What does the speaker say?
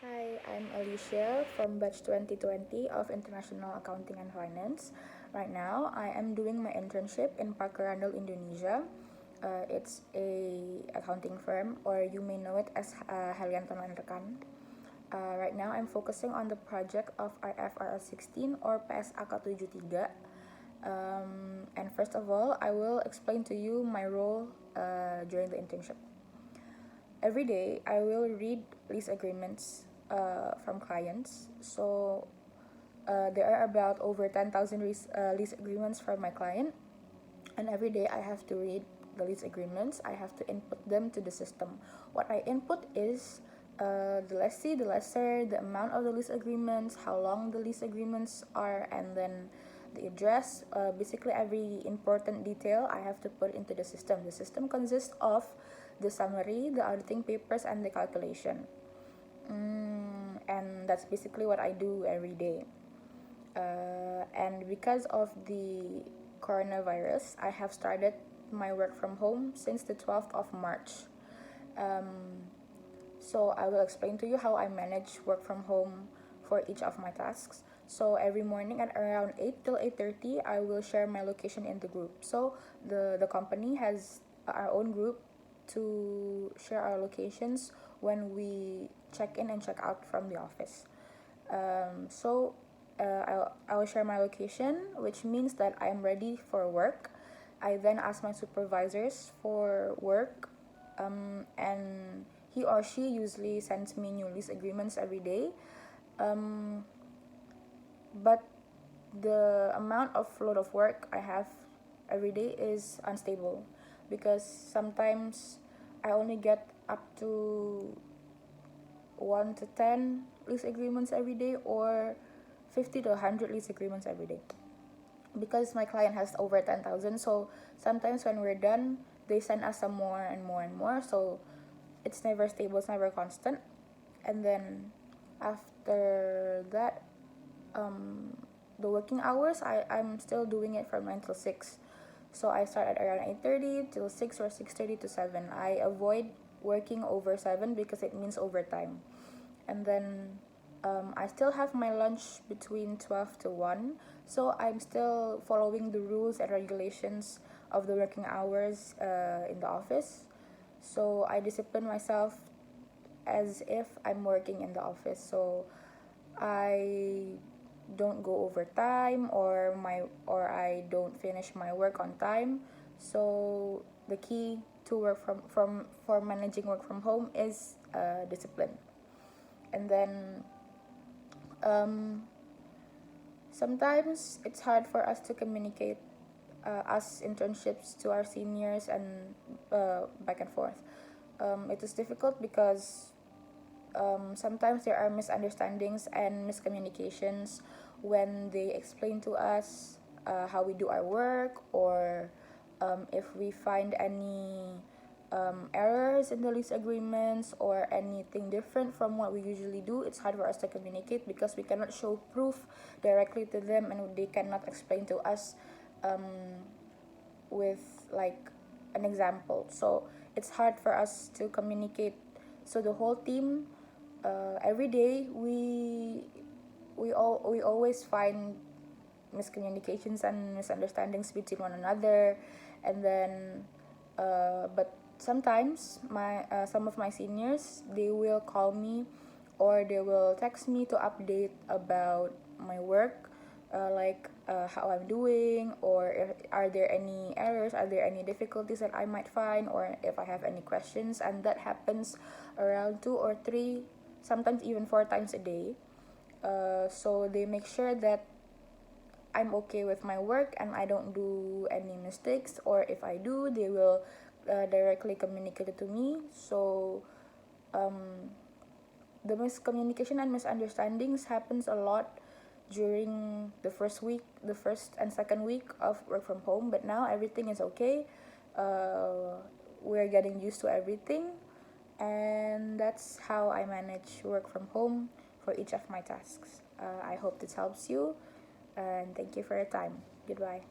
Hi, I'm Alysia from batch 2020 of International Accounting and Finance. Right now, I am doing my internship in Parkerandel, Indonesia. It's a accounting firm, or you may know it as Halianton and Rekan. Right now, I'm focusing on the project of IFRS 16 or PSAK 73. And first of all, I will explain to you my role during the internship. Every day, I will read lease agreements from clients. So there are about over 10,000 lease agreements from my client. And every day I have to read the lease agreements. I have to input them to the system. What I input is the lessee, the lessor, the amount of the lease agreements, how long the lease agreements are, and then the address. Basically, every important detail I have to put into the system. The system consists of the summary, the auditing papers, and the calculation. And that's basically what I do every day. And because of the coronavirus, I have started my work from home since the 12th of March. So I will explain to you how I manage work from home for each of my tasks. So every morning at around 8 till 8:30, I will share my location in the group. So the company has our own group to share our locations when we check in and check out from the office. I will share my location, which means that I am ready for work. I then ask my supervisors for work, and he or she usually sends me new lease agreements every day. But the amount of load of work I have every day is unstable because sometimes I only get up to 1 to 10 lease agreements every day or 50 to 100 lease agreements every day because my client has over 10,000. So sometimes when we're done, they send us some more and more and more. So it's never stable, it's never constant. And then after that, the working hours, I'm still doing it from 9 till 6. So I start at around 8:30 till 6 or 6:30 to 7. I avoid working over 7 because it means overtime. And then I still have my lunch between 12 to 1. So I'm still following the rules and regulations of the working hours in the office. So I discipline myself as if I'm working in the office. So I don't go overtime or I don't finish my work on time. So the key to work from for managing work from home is discipline. And then sometimes it's hard for us to communicate us internships to our seniors and back and forth. It is difficult because sometimes there are misunderstandings and miscommunications when they explain to us how we do our work, or if we find any errors in the lease agreements or anything different from what we usually do. It's hard for us to communicate because we cannot show proof directly to them and they cannot explain to us with like an example. So it's hard for us to communicate. So the whole team, every day we always find miscommunications and misunderstandings between one another, and then but sometimes some of my seniors, they will call me or they will text me to update about my work, how I'm doing, or are there any errors, are there any difficulties that I might find, or if I have any questions. And that happens around 2 or 3, sometimes even 4 times a day. So they make sure that I'm okay with my work and I don't do any mistakes, or if I do, they will directly communicate it to me. So the miscommunication and misunderstandings happens a lot during the first and second week of work from home, but now everything is okay. We're getting used to everything, and that's how I manage work from home for each of my tasks. I hope this helps you, and thank you for your time. Goodbye.